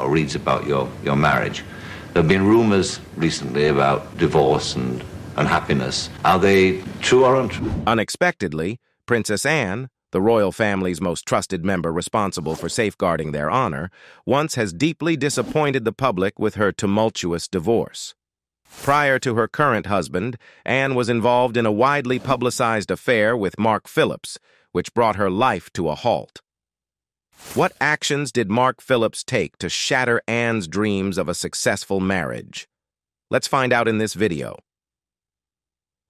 or reads about your marriage. There have been rumors recently about divorce and unhappiness. Are they true or untrue? Unexpectedly, Princess Anne, the royal family's most trusted member responsible for safeguarding their honor, once has deeply disappointed the public with her tumultuous divorce. Prior to her current husband, Anne was involved in a widely publicized affair with Mark Phillips, which brought her life to a halt. What actions did Mark Phillips take to shatter Anne's dreams of a successful marriage? Let's find out in this video.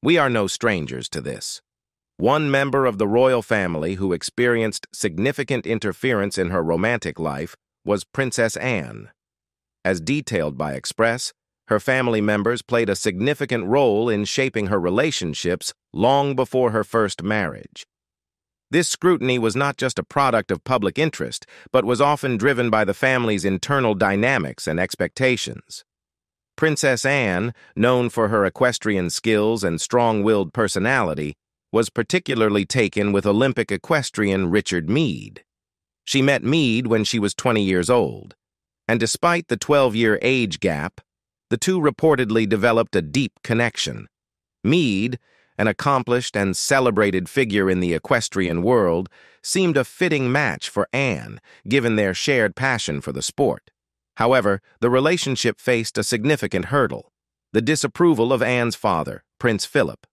We are no strangers to this. One member of the royal family who experienced significant interference in her romantic life was Princess Anne. As detailed by Express, her family members played a significant role in shaping her relationships long before her first marriage. This scrutiny was not just a product of public interest, but was often driven by the family's internal dynamics and expectations. Princess Anne, known for her equestrian skills and strong-willed personality, was particularly taken with Olympic equestrian Richard Meade. She met Meade when she was 20 years old, and despite the 12-year age gap, the two reportedly developed a deep connection. Meade, an accomplished and celebrated figure in the equestrian world, seemed a fitting match for Anne, given their shared passion for the sport. However, the relationship faced a significant hurdle: the disapproval of Anne's father, Prince Philip.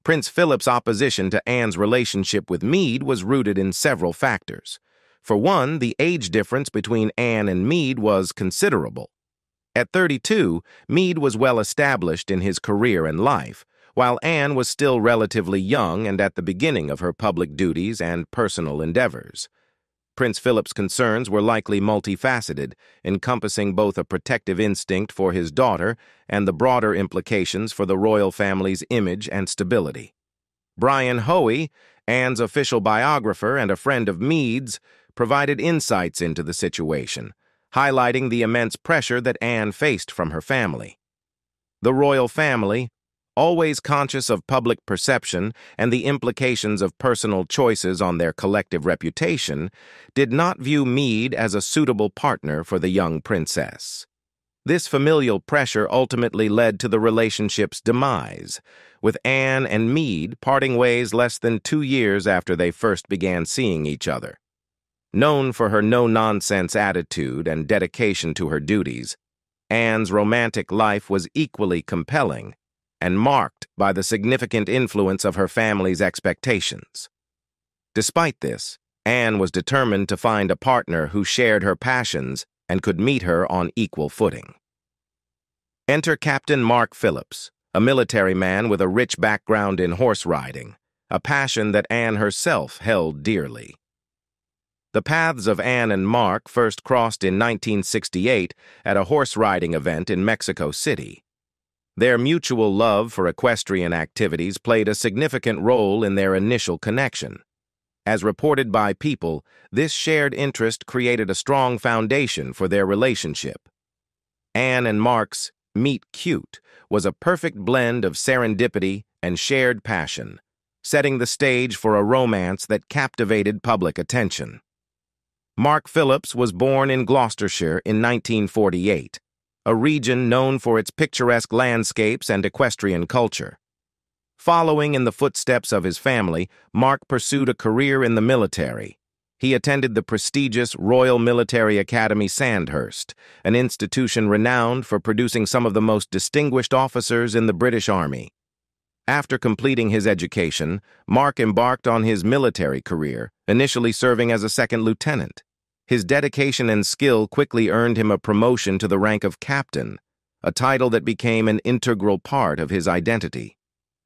Prince Philip's opposition to Anne's relationship with Meade was rooted in several factors. For one, the age difference between Anne and Meade was considerable. At 32, Meade was well established in his career and life, while Anne was still relatively young and at the beginning of her public duties and personal endeavors. Prince Philip's concerns were likely multifaceted, encompassing both a protective instinct for his daughter and the broader implications for the royal family's image and stability. Brian Hoey, Anne's official biographer and a friend of Meade's, provided insights into the situation, highlighting the immense pressure that Anne faced from her family. The royal family, always conscious of public perception and the implications of personal choices on their collective reputation, did not view Meade as a suitable partner for the young princess. This familial pressure ultimately led to the relationship's demise, with Anne and Meade parting ways less than 2 years after they first began seeing each other. Known for her no-nonsense attitude and dedication to her duties, Anne's romantic life was equally compelling and marked by the significant influence of her family's expectations. Despite this, Anne was determined to find a partner who shared her passions and could meet her on equal footing. Enter Captain Mark Phillips, a military man with a rich background in horse riding, a passion that Anne herself held dearly. The paths of Anne and Mark first crossed in 1968 at a horse riding event in Mexico City. Their mutual love for equestrian activities played a significant role in their initial connection. As reported by People, this shared interest created a strong foundation for their relationship. Anne and Mark's meet cute was a perfect blend of serendipity and shared passion, setting the stage for a romance that captivated public attention. Mark Phillips was born in Gloucestershire in 1948. A region known for its picturesque landscapes and equestrian culture. Following in the footsteps of his family, Mark pursued a career in the military. He attended the prestigious Royal Military Academy Sandhurst, an institution renowned for producing some of the most distinguished officers in the British Army. After completing his education, Mark embarked on his military career, initially serving as a second lieutenant. His dedication and skill quickly earned him a promotion to the rank of captain, a title that became an integral part of his identity.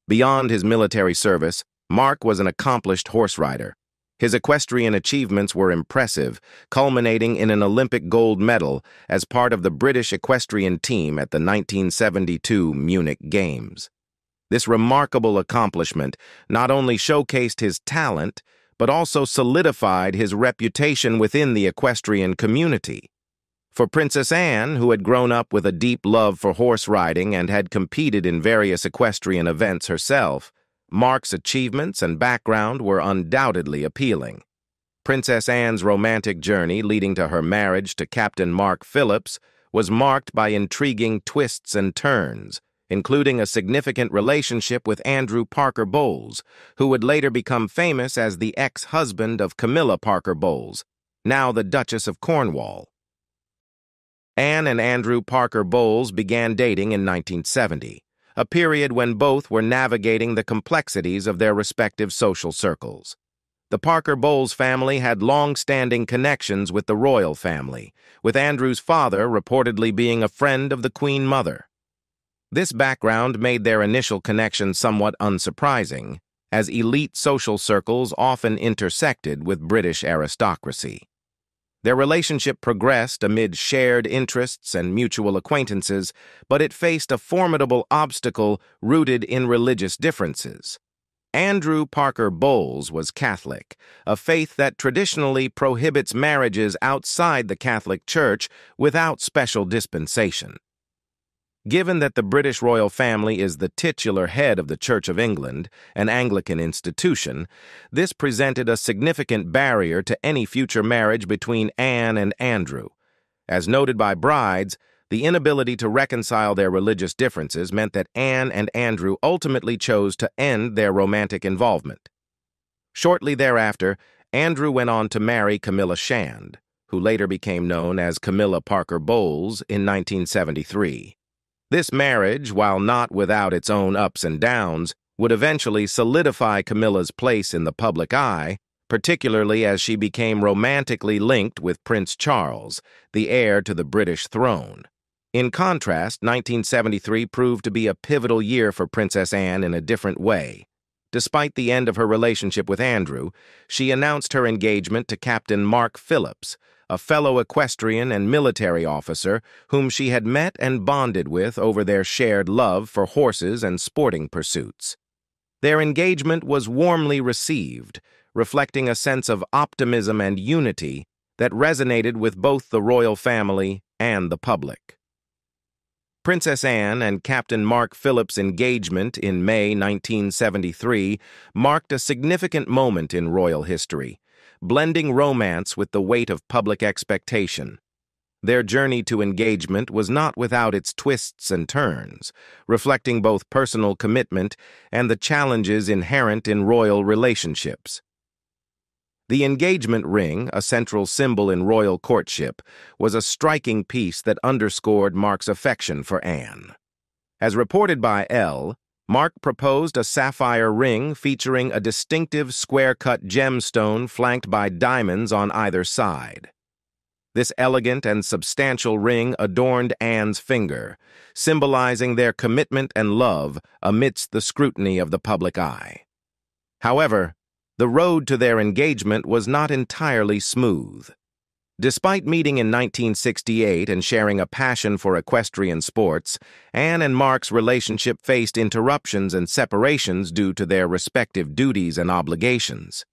Beyond his military service, Mark was an accomplished horse rider. His equestrian achievements were impressive, culminating in an Olympic gold medal as part of the British equestrian team at the 1972 Munich Games. This remarkable accomplishment not only showcased his talent, but also solidified his reputation within the equestrian community. For Princess Anne, who had grown up with a deep love for horse riding and had competed in various equestrian events herself, Mark's achievements and background were undoubtedly appealing. Princess Anne's romantic journey leading to her marriage to Captain Mark Phillips was marked by intriguing twists and turns, including a significant relationship with Andrew Parker Bowles, who would later become famous as the ex-husband of Camilla Parker Bowles, now the Duchess of Cornwall. Anne and Andrew Parker Bowles began dating in 1970, a period when both were navigating the complexities of their respective social circles. The Parker Bowles family had long-standing connections with the royal family, with Andrew's father reportedly being a friend of the Queen Mother. This background made their initial connection somewhat unsurprising, as elite social circles often intersected with British aristocracy. Their relationship progressed amid shared interests and mutual acquaintances, but it faced a formidable obstacle rooted in religious differences. Andrew Parker Bowles was Catholic, a faith that traditionally prohibits marriages outside the Catholic Church without special dispensation. Given that the British royal family is the titular head of the Church of England, an Anglican institution, this presented a significant barrier to any future marriage between Anne and Andrew. As noted by brides, the inability to reconcile their religious differences meant that Anne and Andrew ultimately chose to end their romantic involvement. Shortly thereafter, Andrew went on to marry Camilla Shand, who later became known as Camilla Parker Bowles in 1973. This marriage, while not without its own ups and downs, would eventually solidify Camilla's place in the public eye, particularly as she became romantically linked with Prince Charles, the heir to the British throne. In contrast, 1973 proved to be a pivotal year for Princess Anne in a different way. Despite the end of her relationship with Andrew, she announced her engagement to Captain Mark Phillips, a fellow equestrian and military officer whom she had met and bonded with over their shared love for horses and sporting pursuits. Their engagement was warmly received, reflecting a sense of optimism and unity that resonated with both the royal family and the public. Princess Anne and Captain Mark Phillips' engagement in May 1973 marked a significant moment in royal history, blending romance with the weight of public expectation. Their journey to engagement was not without its twists and turns, reflecting both personal commitment and the challenges inherent in royal relationships. The engagement ring, a central symbol in royal courtship, was a striking piece that underscored Mark's affection for Anne. As reported by Elle, Mark proposed a sapphire ring featuring a distinctive square-cut gemstone flanked by diamonds on either side. This elegant and substantial ring adorned Anne's finger, symbolizing their commitment and love amidst the scrutiny of the public eye. However, the road to their engagement was not entirely smooth. Despite meeting in 1968 and sharing a passion for equestrian sports, Anne and Mark's relationship faced interruptions and separations due to their respective duties and obligations.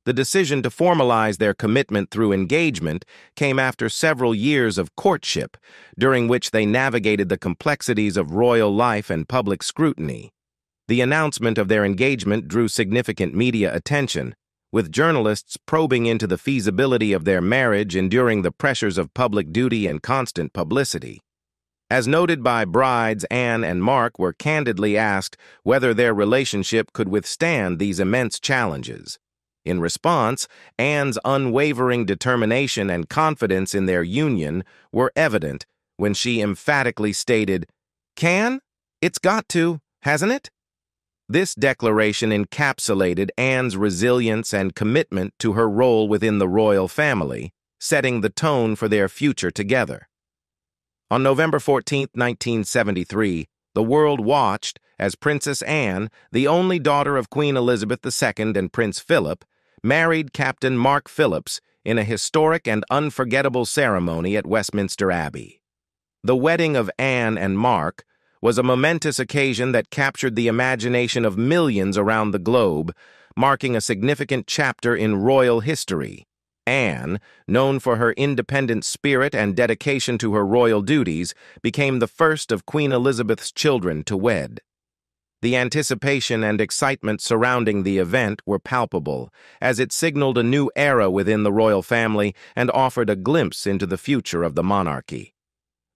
The decision to formalize their commitment through engagement came after several years of courtship, during which they navigated the complexities of royal life and public scrutiny. The announcement of their engagement drew significant media attention, with journalists probing into the feasibility of their marriage enduring the pressures of public duty and constant publicity. As noted by brides, Anne and Mark were candidly asked whether their relationship could withstand these immense challenges. In response, Anne's unwavering determination and confidence in their union were evident when she emphatically stated, "Can? It's got to, hasn't it?" This declaration encapsulated Anne's resilience and commitment to her role within the royal family, setting the tone for their future together. On November 14, 1973, the world watched as Princess Anne, the only daughter of Queen Elizabeth II and Prince Philip, married Captain Mark Phillips in a historic and unforgettable ceremony at Westminster Abbey. The wedding of Anne and Mark was a momentous occasion that captured the imagination of millions around the globe, marking a significant chapter in royal history. Anne, known for her independent spirit and dedication to her royal duties, became the first of Queen Elizabeth's children to wed. The anticipation and excitement surrounding the event were palpable, as it signaled a new era within the royal family and offered a glimpse into the future of the monarchy.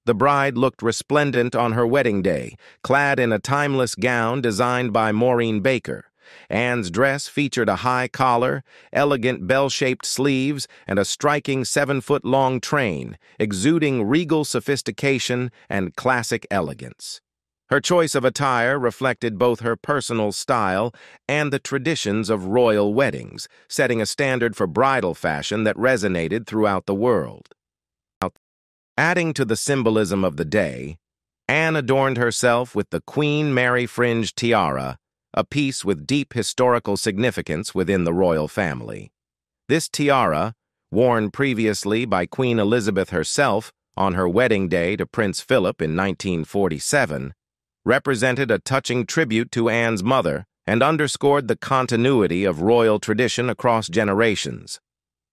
The bride looked resplendent on her wedding day, clad in a timeless gown designed by Maureen Baker. Anne's dress featured a high collar, elegant bell-shaped sleeves, and a striking 7-foot-long train, exuding regal sophistication and classic elegance. Her choice of attire reflected both her personal style and the traditions of royal weddings, setting a standard for bridal fashion that resonated throughout the world. Adding to the symbolism of the day, Anne adorned herself with the Queen Mary fringe tiara, a piece with deep historical significance within the royal family. This tiara, worn previously by Queen Elizabeth herself on her wedding day to Prince Philip in 1947, represented a touching tribute to Anne's mother and underscored the continuity of royal tradition across generations.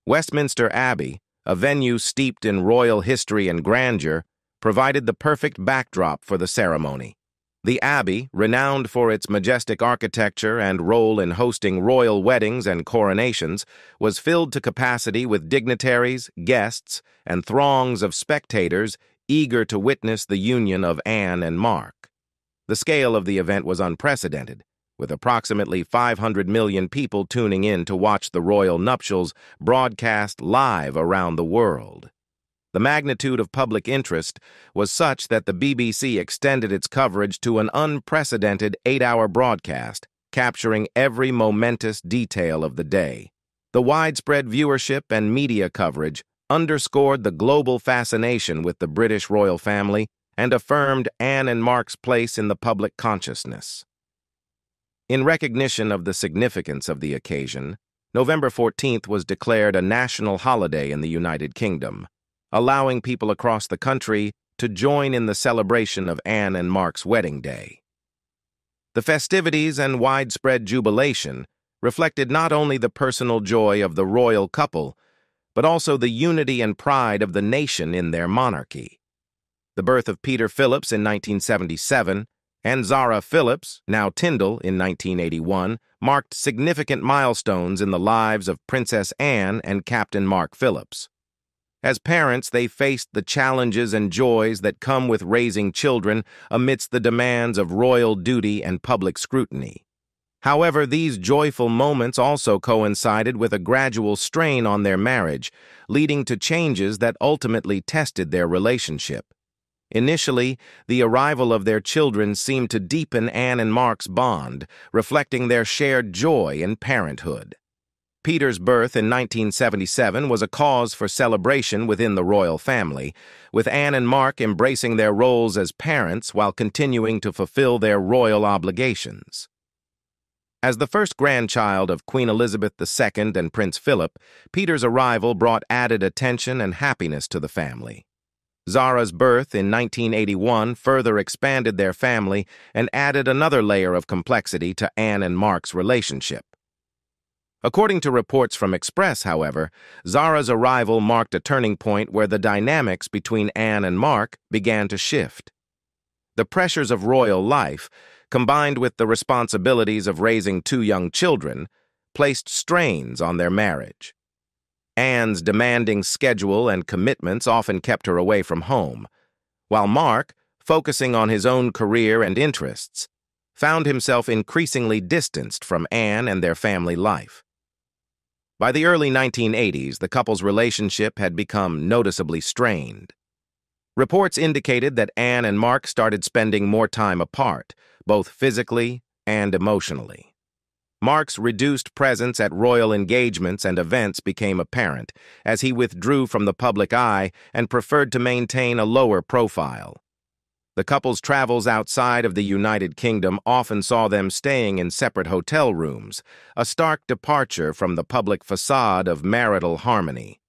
Westminster Abbey, a venue steeped in royal history and grandeur, provided the perfect backdrop for the ceremony. The Abbey, renowned for its majestic architecture and role in hosting royal weddings and coronations, was filled to capacity with dignitaries, guests, and throngs of spectators eager to witness the union of Anne and Mark. The scale of the event was unprecedented, with approximately 500 million people tuning in to watch the royal nuptials broadcast live around the world. The magnitude of public interest was such that the BBC extended its coverage to an unprecedented 8-hour broadcast, capturing every momentous detail of the day. The widespread viewership and media coverage underscored the global fascination with the British royal family and affirmed Anne and Mark's place in the public consciousness. In recognition of the significance of the occasion, November 14th was declared a national holiday in the United Kingdom, allowing people across the country to join in the celebration of Anne and Mark's wedding day. The festivities and widespread jubilation reflected not only the personal joy of the royal couple, but also the unity and pride of the nation in their monarchy. The birth of Peter Phillips in 1977 and Zara Phillips, now Tyndall, in 1981, marked significant milestones in the lives of Princess Anne and Captain Mark Phillips. As parents, they faced the challenges and joys that come with raising children amidst the demands of royal duty and public scrutiny. However, these joyful moments also coincided with a gradual strain on their marriage, leading to changes that ultimately tested their relationship. Initially, the arrival of their children seemed to deepen Anne and Mark's bond, reflecting their shared joy in parenthood. Peter's birth in 1977 was a cause for celebration within the royal family, with Anne and Mark embracing their roles as parents while continuing to fulfill their royal obligations. As the first grandchild of Queen Elizabeth II and Prince Philip, Peter's arrival brought added attention and happiness to the family. Zara's birth in 1981 further expanded their family and added another layer of complexity to Anne and Mark's relationship. According to reports from Express, however, Zara's arrival marked a turning point where the dynamics between Anne and Mark began to shift. The pressures of royal life, combined with the responsibilities of raising 2 young children, placed strains on their marriage. Anne's demanding schedule and commitments often kept her away from home, while Mark, focusing on his own career and interests, found himself increasingly distanced from Anne and their family life. By the early 1980s, the couple's relationship had become noticeably strained. Reports indicated that Anne and Mark started spending more time apart, both physically and emotionally. Mark's reduced presence at royal engagements and events became apparent as he withdrew from the public eye and preferred to maintain a lower profile. The couple's travels outside of the United Kingdom often saw them staying in separate hotel rooms, a stark departure from the public facade of marital harmony.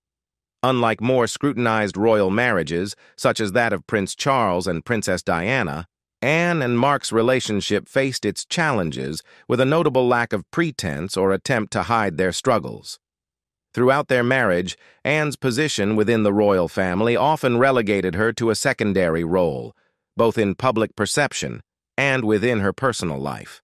Unlike more scrutinized royal marriages, such as that of Prince Charles and Princess Diana, Anne and Mark's relationship faced its challenges with a notable lack of pretense or attempt to hide their struggles. Throughout their marriage, Anne's position within the royal family often relegated her to a secondary role, both in public perception and within her personal life.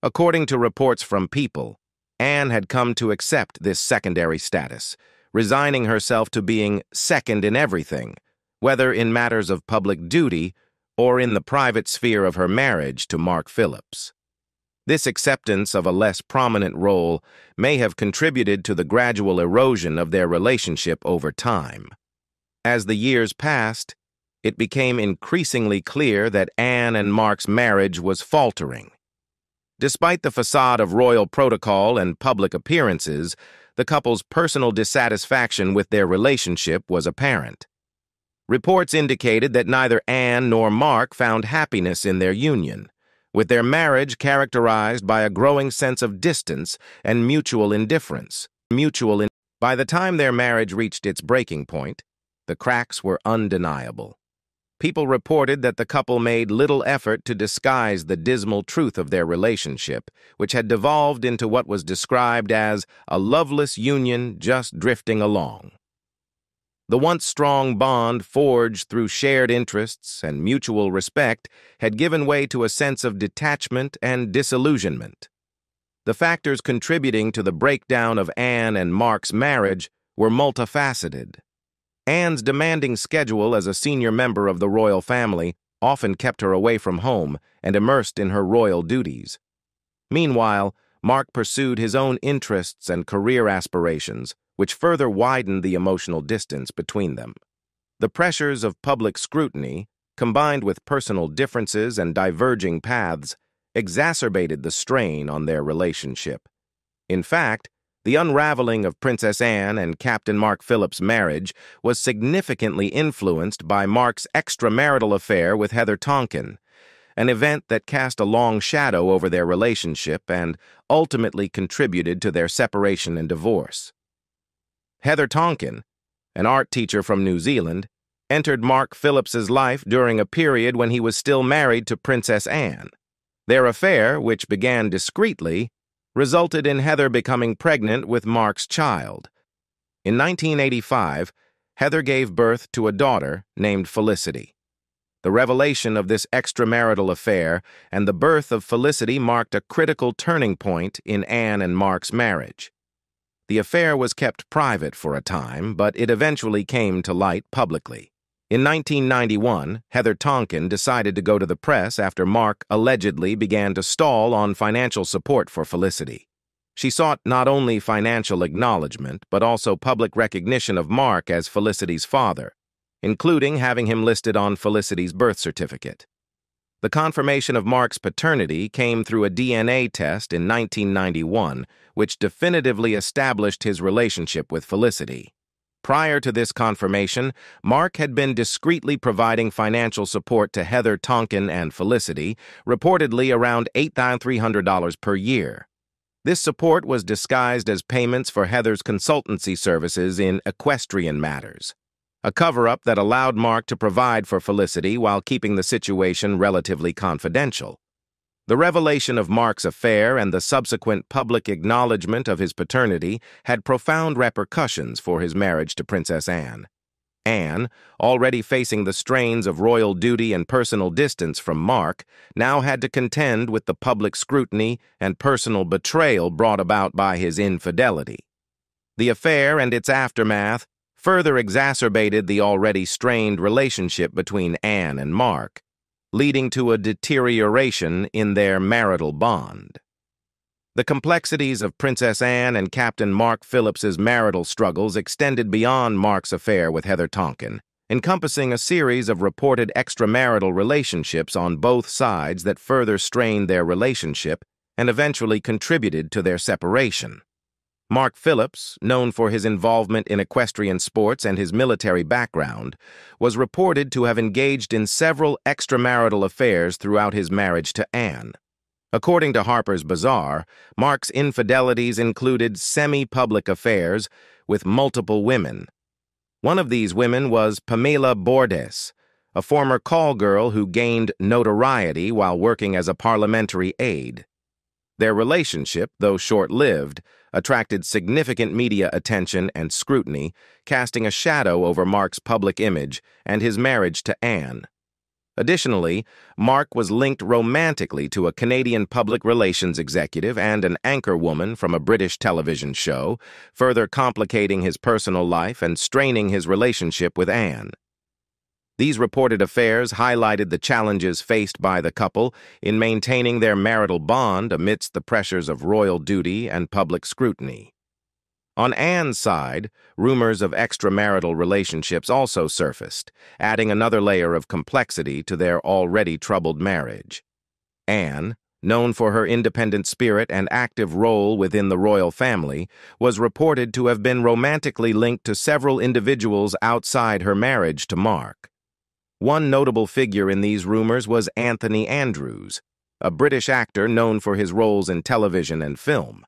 According to reports from People, Anne had come to accept this secondary status, resigning herself to being second in everything, whether in matters of public duty or in the private sphere of her marriage to Mark Phillips. This acceptance of a less prominent role may have contributed to the gradual erosion of their relationship over time. As the years passed, it became increasingly clear that Anne and Mark's marriage was faltering. Despite the facade of royal protocol and public appearances, the couple's personal dissatisfaction with their relationship was apparent. Reports indicated that neither Anne nor Mark found happiness in their union, with their marriage characterized by a growing sense of distance and mutual indifference. By the time their marriage reached its breaking point, the cracks were undeniable. People reported that the couple made little effort to disguise the dismal truth of their relationship, which had devolved into what was described as a loveless union just drifting along. The once strong bond forged through shared interests and mutual respect had given way to a sense of detachment and disillusionment. The factors contributing to the breakdown of Anne and Mark's marriage were multifaceted. Anne's demanding schedule as a senior member of the royal family often kept her away from home and immersed in her royal duties. Meanwhile, Mark pursued his own interests and career aspirations, which further widened the emotional distance between them. The pressures of public scrutiny, combined with personal differences and diverging paths, exacerbated the strain on their relationship. In fact, the unraveling of Princess Anne and Captain Mark Phillips' marriage was significantly influenced by Mark's extramarital affair with Heather Tonkin, an event that cast a long shadow over their relationship and ultimately contributed to their separation and divorce. Heather Tonkin, an art teacher from New Zealand, entered Mark Phillips's life during a period when he was still married to Princess Anne. Their affair, which began discreetly, resulted in Heather becoming pregnant with Mark's child. In 1985, Heather gave birth to a daughter named Felicity. The revelation of this extramarital affair and the birth of Felicity marked a critical turning point in Anne and Mark's marriage. The affair was kept private for a time, but it eventually came to light publicly. In 1991, Heather Tonkin decided to go to the press after Mark allegedly began to stall on financial support for Felicity. She sought not only financial acknowledgement, but also public recognition of Mark as Felicity's father, including having him listed on Felicity's birth certificate. The confirmation of Mark's paternity came through a DNA test in 1991, which definitively established his relationship with Felicity. Prior to this confirmation, Mark had been discreetly providing financial support to Heather Tonkin and Felicity, reportedly around $8,300 per year. This support was disguised as payments for Heather's consultancy services in equestrian matters, a cover-up that allowed Mark to provide for Felicity while keeping the situation relatively confidential. The revelation of Mark's affair and the subsequent public acknowledgement of his paternity had profound repercussions for his marriage to Princess Anne. Anne, already facing the strains of royal duty and personal distance from Mark, now had to contend with the public scrutiny and personal betrayal brought about by his infidelity. The affair and its aftermath further exacerbated the already strained relationship between Anne and Mark, leading to a deterioration in their marital bond. The complexities of Princess Anne and Captain Mark Phillips's marital struggles extended beyond Mark's affair with Heather Tonkin, encompassing a series of reported extramarital relationships on both sides that further strained their relationship and eventually contributed to their separation. Mark Phillips, known for his involvement in equestrian sports and his military background, was reported to have engaged in several extramarital affairs throughout his marriage to Anne. According to Harper's Bazaar, Mark's infidelities included semi-public affairs with multiple women. One of these women was Pamela Bordes, a former call girl who gained notoriety while working as a parliamentary aide. Their relationship, though short-lived, attracted significant media attention and scrutiny, casting a shadow over Mark's public image and his marriage to Anne. Additionally, Mark was linked romantically to a Canadian public relations executive and an anchorwoman from a British television show, further complicating his personal life and straining his relationship with Anne. These reported affairs highlighted the challenges faced by the couple in maintaining their marital bond amidst the pressures of royal duty and public scrutiny. On Anne's side, rumors of extramarital relationships also surfaced, adding another layer of complexity to their already troubled marriage. Anne, known for her independent spirit and active role within the royal family, was reported to have been romantically linked to several individuals outside her marriage to Mark. One notable figure in these rumors was Anthony Andrews, a British actor known for his roles in television and film.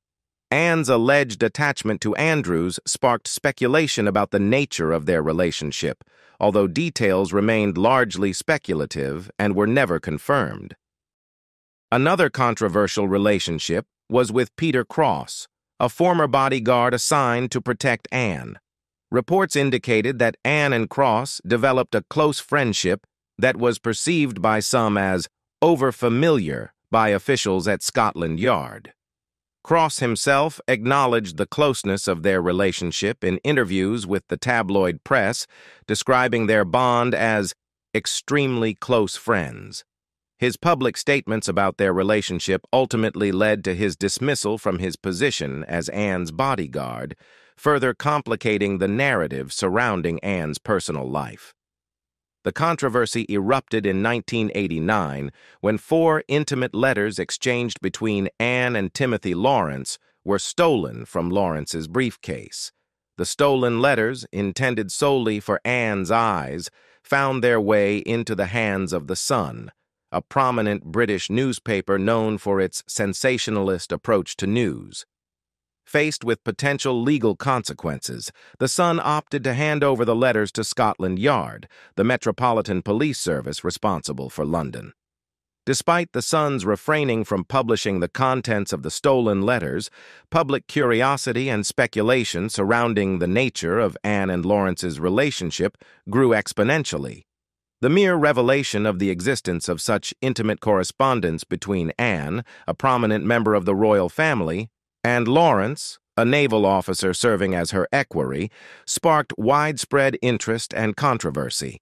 Anne's alleged attachment to Andrews sparked speculation about the nature of their relationship, although details remained largely speculative and were never confirmed. Another controversial relationship was with Peter Cross, a former bodyguard assigned to protect Anne. Reports indicated that Anne and Cross developed a close friendship that was perceived by some as over-familiar by officials at Scotland Yard. Cross himself acknowledged the closeness of their relationship in interviews with the tabloid press, describing their bond as extremely close friends. His public statements about their relationship ultimately led to his dismissal from his position as Anne's bodyguard, further complicating the narrative surrounding Anne's personal life. The controversy erupted in 1989 when 4 intimate letters exchanged between Anne and Timothy Lawrence were stolen from Lawrence's briefcase. The stolen letters, intended solely for Anne's eyes, found their way into the hands of The Sun, a prominent British newspaper known for its sensationalist approach to news. Faced with potential legal consequences, The Sun opted to hand over the letters to Scotland Yard, the Metropolitan Police Service responsible for London. Despite The Sun's refraining from publishing the contents of the stolen letters, public curiosity and speculation surrounding the nature of Anne and Lawrence's relationship grew exponentially. The mere revelation of the existence of such intimate correspondence between Anne, a prominent member of the royal family, and Lawrence, a naval officer serving as her equerry, sparked widespread interest and controversy.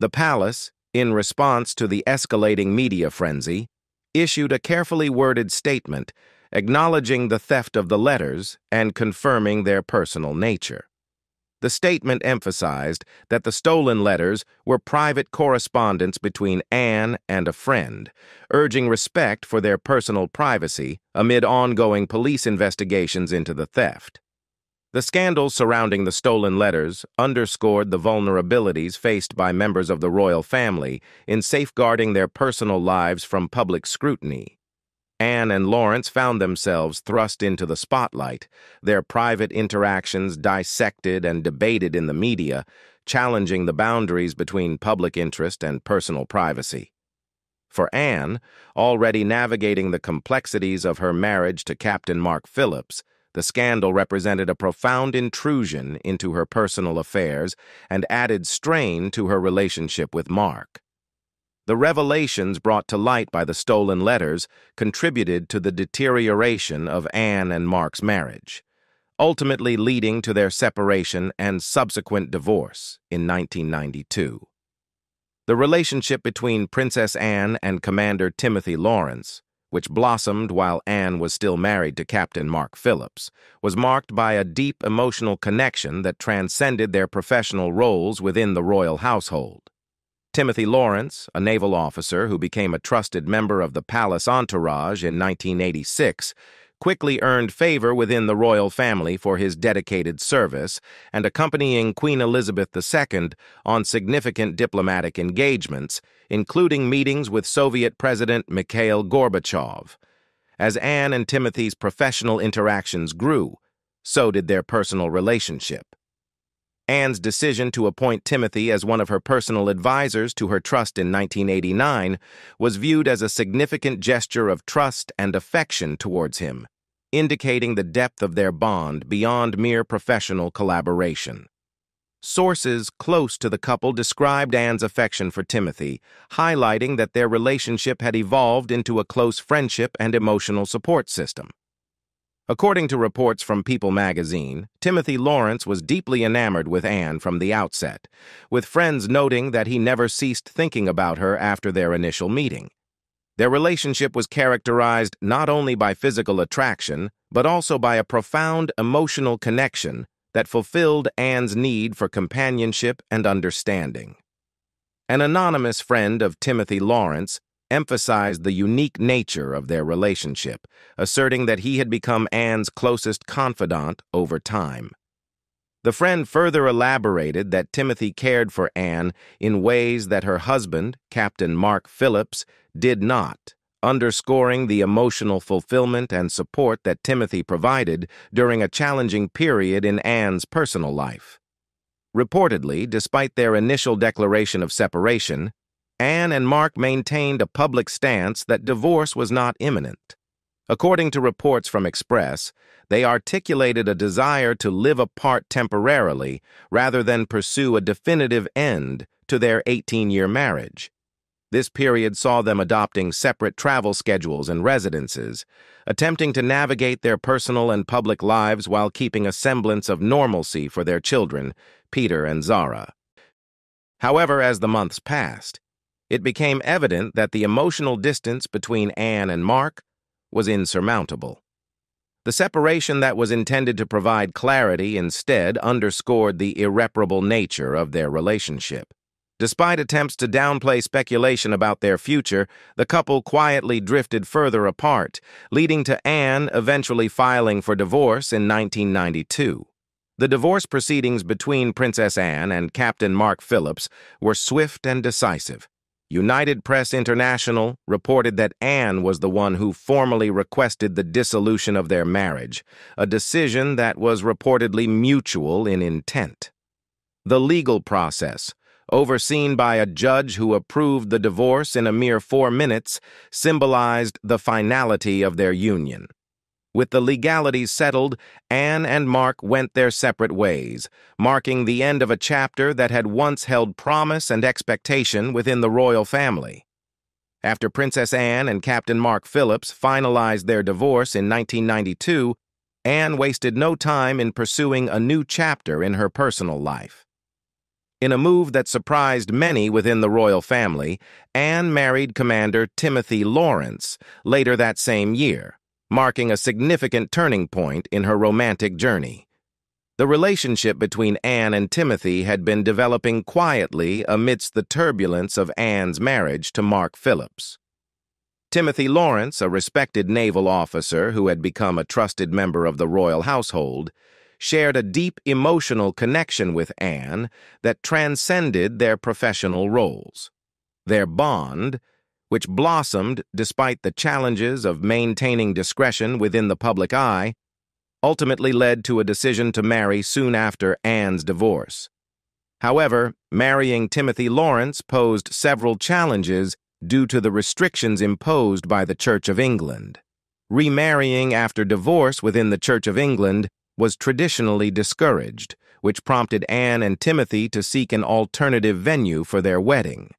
The palace, in response to the escalating media frenzy, issued a carefully worded statement acknowledging the theft of the letters and confirming their personal nature. The statement emphasized that the stolen letters were private correspondence between Anne and a friend, urging respect for their personal privacy amid ongoing police investigations into the theft. The scandals surrounding the stolen letters underscored the vulnerabilities faced by members of the royal family in safeguarding their personal lives from public scrutiny. Anne and Lawrence found themselves thrust into the spotlight, their private interactions dissected and debated in the media, challenging the boundaries between public interest and personal privacy. For Anne, already navigating the complexities of her marriage to Captain Mark Phillips, the scandal represented a profound intrusion into her personal affairs and added strain to her relationship with Mark. The revelations brought to light by the stolen letters contributed to the deterioration of Anne and Mark's marriage, ultimately leading to their separation and subsequent divorce in 1992. The relationship between Princess Anne and Commander Timothy Lawrence, which blossomed while Anne was still married to Captain Mark Phillips, was marked by a deep emotional connection that transcended their professional roles within the royal household. Timothy Lawrence, a naval officer who became a trusted member of the palace entourage in 1986, quickly earned favor within the royal family for his dedicated service and accompanying Queen Elizabeth II on significant diplomatic engagements, including meetings with Soviet President Mikhail Gorbachev. As Anne and Timothy's professional interactions grew, so did their personal relationship. Anne's decision to appoint Timothy as one of her personal advisors to her trust in 1989 was viewed as a significant gesture of trust and affection towards him, indicating the depth of their bond beyond mere professional collaboration. Sources close to the couple described Anne's affection for Timothy, highlighting that their relationship had evolved into a close friendship and emotional support system. According to reports from People magazine, Timothy Lawrence was deeply enamored with Anne from the outset, with friends noting that he never ceased thinking about her after their initial meeting. Their relationship was characterized not only by physical attraction, but also by a profound emotional connection that fulfilled Anne's need for companionship and understanding. An anonymous friend of Timothy Lawrence emphasized the unique nature of their relationship, asserting that he had become Anne's closest confidant over time. The friend further elaborated that Timothy cared for Anne in ways that her husband, Captain Mark Phillips, did not, underscoring the emotional fulfillment and support that Timothy provided during a challenging period in Anne's personal life. Reportedly, despite their initial declaration of separation, Anne and Mark maintained a public stance that divorce was not imminent. According to reports from Express, they articulated a desire to live apart temporarily rather than pursue a definitive end to their 18-year marriage. This period saw them adopting separate travel schedules and residences, attempting to navigate their personal and public lives while keeping a semblance of normalcy for their children, Peter and Zara. However, as the months passed, it became evident that the emotional distance between Anne and Mark was insurmountable. The separation that was intended to provide clarity instead underscored the irreparable nature of their relationship. Despite attempts to downplay speculation about their future, the couple quietly drifted further apart, leading to Anne eventually filing for divorce in 1992. The divorce proceedings between Princess Anne and Captain Mark Phillips were swift and decisive. United Press International reported that Anne was the one who formally requested the dissolution of their marriage, a decision that was reportedly mutual in intent. The legal process, overseen by a judge who approved the divorce in a mere 4 minutes, symbolized the finality of their union. With the legalities settled, Anne and Mark went their separate ways, marking the end of a chapter that had once held promise and expectation within the royal family. After Princess Anne and Captain Mark Phillips finalized their divorce in 1992, Anne wasted no time in pursuing a new chapter in her personal life. In a move that surprised many within the royal family, Anne married Commander Timothy Lawrence later that same year, marking a significant turning point in her romantic journey. The relationship between Anne and Timothy had been developing quietly amidst the turbulence of Anne's marriage to Mark Phillips. Timothy Lawrence, a respected naval officer who had become a trusted member of the royal household, shared a deep emotional connection with Anne that transcended their professional roles. Their bond, which blossomed despite the challenges of maintaining discretion within the public eye, ultimately led to a decision to marry soon after Anne's divorce. However, marrying Timothy Lawrence posed several challenges due to the restrictions imposed by the Church of England. Remarrying after divorce within the Church of England was traditionally discouraged, which prompted Anne and Timothy to seek an alternative venue for their wedding.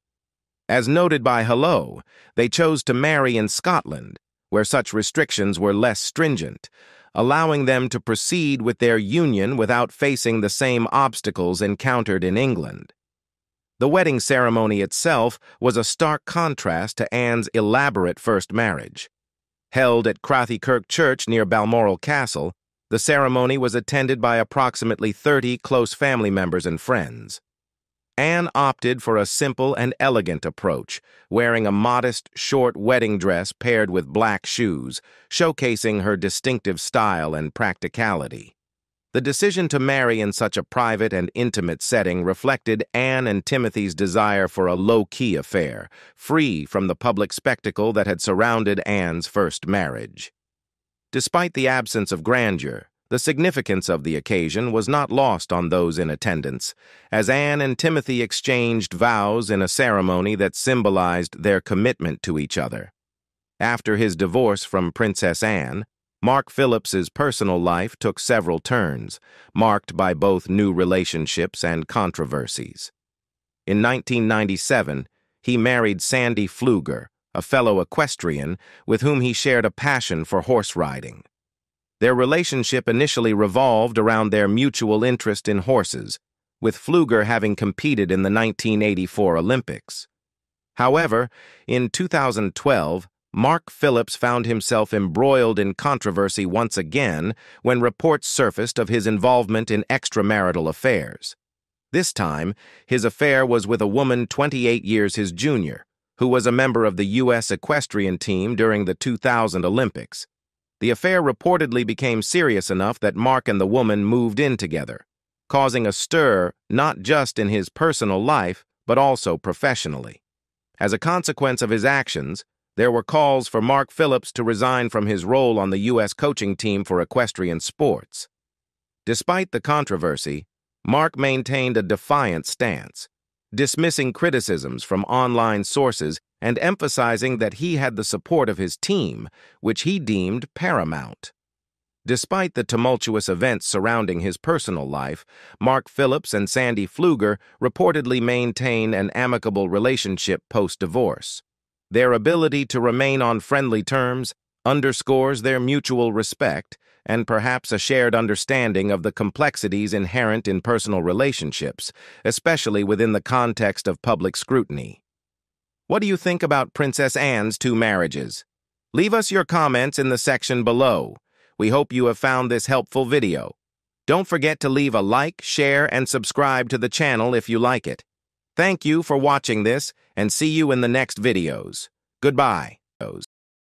As noted by Hello, they chose to marry in Scotland, where such restrictions were less stringent, allowing them to proceed with their union without facing the same obstacles encountered in England. The wedding ceremony itself was a stark contrast to Anne's elaborate first marriage. Held at Crathie-Kirk Church near Balmoral Castle, the ceremony was attended by approximately 30 close family members and friends. Anne opted for a simple and elegant approach, wearing a modest, short wedding dress paired with black shoes, showcasing her distinctive style and practicality. The decision to marry in such a private and intimate setting reflected Anne and Timothy's desire for a low-key affair, free from the public spectacle that had surrounded Anne's first marriage. Despite the absence of grandeur, the significance of the occasion was not lost on those in attendance, as Anne and Timothy exchanged vows in a ceremony that symbolized their commitment to each other. After his divorce from Princess Anne, Mark Phillips's personal life took several turns, marked by both new relationships and controversies. In 1997, he married Sandy Pfluger, a fellow equestrian with whom he shared a passion for horse riding. Their relationship initially revolved around their mutual interest in horses, with Pfluger having competed in the 1984 Olympics. However, in 2012, Mark Phillips found himself embroiled in controversy once again when reports surfaced of his involvement in extramarital affairs. This time, his affair was with a woman 28 years his junior, who was a member of the U.S. equestrian team during the 2000 Olympics. The affair reportedly became serious enough that Mark and the woman moved in together, causing a stir not just in his personal life, but also professionally. As a consequence of his actions, there were calls for Mark Phillips to resign from his role on the U.S. coaching team for equestrian sports. Despite the controversy, Mark maintained a defiant stance, dismissing criticisms from online sources and emphasizing that he had the support of his team, which he deemed paramount. Despite the tumultuous events surrounding his personal life, Mark Phillips and Sandy Pfluger reportedly maintain an amicable relationship post-divorce. Their ability to remain on friendly terms underscores their mutual respect and perhaps a shared understanding of the complexities inherent in personal relationships, especially within the context of public scrutiny. What do you think about Princess Anne's 2 marriages? Leave us your comments in the section below. We hope you have found this helpful video. Don't forget to leave a like, share, and subscribe to the channel if you like it. Thank you for watching this, and see you in the next videos. Goodbye.